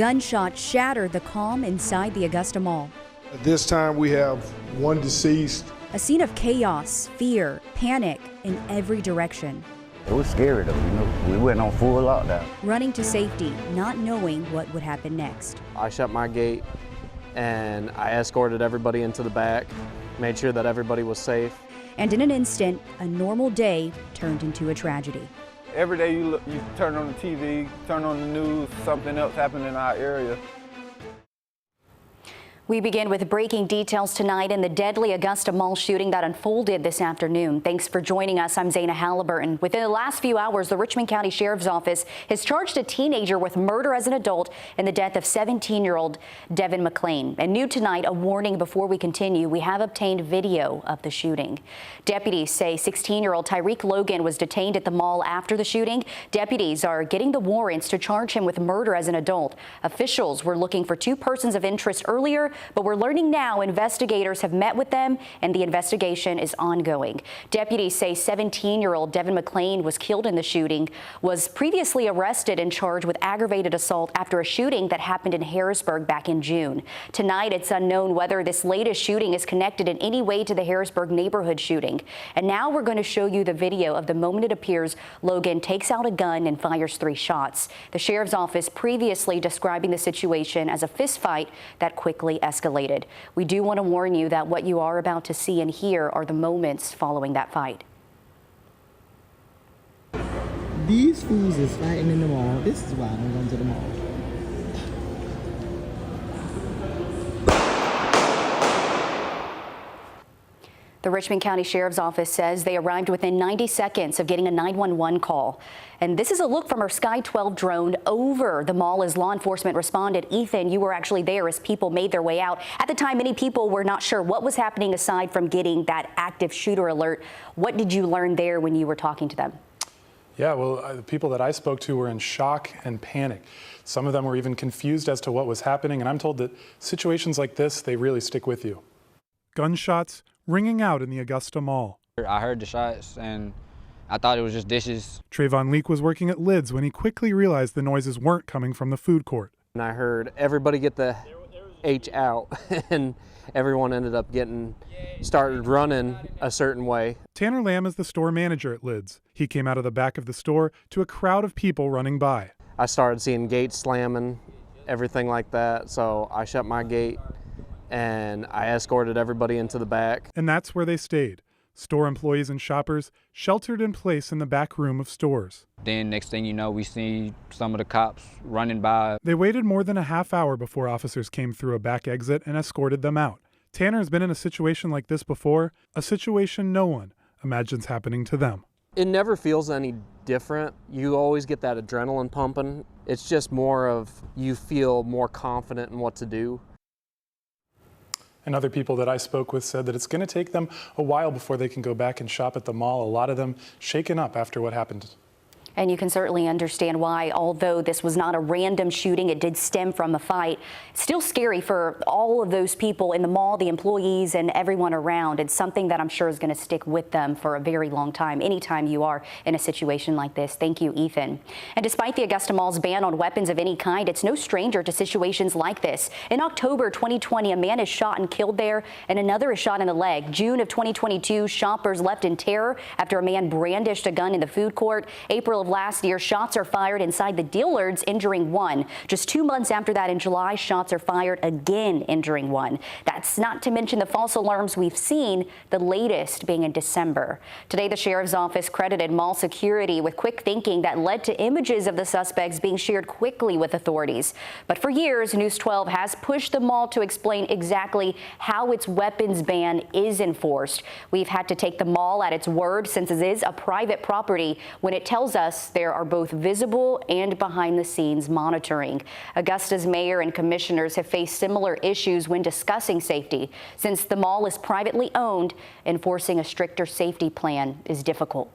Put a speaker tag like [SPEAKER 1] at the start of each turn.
[SPEAKER 1] Gunshots shattered the calm inside the Augusta Mall.
[SPEAKER 2] At this time, we have one deceased.
[SPEAKER 1] A scene of chaos, fear, panic in every direction.
[SPEAKER 3] It was scary though, we went on full lockdown.
[SPEAKER 1] Running to safety, not knowing what would happen next.
[SPEAKER 4] I shut my gate and I escorted everybody into the back, made sure that everybody was safe.
[SPEAKER 1] And in an instant, a normal day turned into a tragedy.
[SPEAKER 5] Every day you turn on the TV, turn on the news, something else happened in our area.
[SPEAKER 6] We begin with breaking details tonight in the deadly Augusta Mall shooting that unfolded this afternoon. Thanks for joining us. I'm Zaina Halliburton. Within the last few hours, the Richmond County Sheriff's Office has charged a teenager with murder as an adult in the death of 17-year-old Devin McClain. And new tonight, a warning before we continue. We have obtained video of the shooting. Deputies say 16-year-old Tyreek Logan was detained at the mall after the shooting. Deputies are getting the warrants to charge him with murder as an adult. Officials were looking for two persons of interest earlier, but we're learning now investigators have met with them and the investigation is ongoing. Deputies say 17-year-old Devin McClain was killed in the shooting, was previously arrested and charged with aggravated assault after a shooting that happened in Harrisburg back in June. Tonight, it's unknown whether this latest shooting is connected in any way to the Harrisburg neighborhood shooting. And now we're going to show you the video of the moment it appears Logan takes out a gun and fires 3 shots. The sheriff's office previously describing the situation as a fist fight that quickly escalated. We do want to warn you that what you are about to see and hear are the moments following that fight.
[SPEAKER 7] These fools is fighting in the mall. This is why I don't go to the mall.
[SPEAKER 6] The Richmond County Sheriff's Office says they arrived within 90 seconds of getting a 911 call. And this is a look from our Sky 12 drone over the mall as law enforcement responded. Ethan, you were actually there as people made their way out. At the time, many people were not sure what was happening aside from getting that active shooter alert. What did you learn there when you were talking to them?
[SPEAKER 8] Yeah, well, the people that I spoke to were in shock and panic. Some of them were even confused as to what was happening. And I'm told that situations like this, they really stick with you. Gunshots ringing out in the Augusta Mall.
[SPEAKER 9] I heard the shots and I thought it was just dishes.
[SPEAKER 8] Trayvon Leak was working at Lids when he quickly realized the noises weren't coming from the food court.
[SPEAKER 4] And I heard everybody get the H out and everyone ended up started running a certain way.
[SPEAKER 8] Tanner Lamb is the store manager at Lids. He came out of the back of the store to a crowd of people running by.
[SPEAKER 4] I started seeing gates slamming, everything like that, so I shut my gate and I escorted everybody into the back.
[SPEAKER 8] And that's where they stayed. Store employees and shoppers sheltered in place in the back room of stores.
[SPEAKER 9] Then next thing you know, we see some of the cops running by.
[SPEAKER 8] They waited more than a half hour before officers came through a back exit and escorted them out. Tanner's been in a situation like this before, a situation no one imagines happening to them.
[SPEAKER 4] It never feels any different. You always get that adrenaline pumping. It's just more of you feel more confident in what to do.
[SPEAKER 8] And other people that I spoke with said that it's going to take them a while before they can go back and shop at the mall. A lot of them shaken up after what happened.
[SPEAKER 6] And you can certainly understand why, although this was not a random shooting, it did stem from a fight. It's still scary for all of those people in the mall, the employees and everyone around. It's something that I'm sure is going to stick with them for a very long time, anytime you are in a situation like this. Thank you, Ethan. And despite the Augusta Mall's ban on weapons of any kind, it's no stranger to situations like this. In October 2020, a man is shot and killed there, and another is shot in the leg. June of 2022, shoppers left in terror after a man brandished a gun in the food court. April of last year, shots are fired inside the Dillards, injuring one. Just 2 months after that, in July, shots are fired again, injuring one. That's not to mention the false alarms we've seen, the latest being in December. Today, the sheriff's office credited mall security with quick thinking that led to images of the suspects being shared quickly with authorities. But for years, News 12 has pushed the mall to explain exactly how its weapons ban is enforced. We've had to take the mall at its word since it is a private property when it tells us there are both visible and behind-the-scenes monitoring. Augusta's mayor and commissioners have faced similar issues when discussing safety. Since the mall is privately owned, enforcing a stricter safety plan is difficult.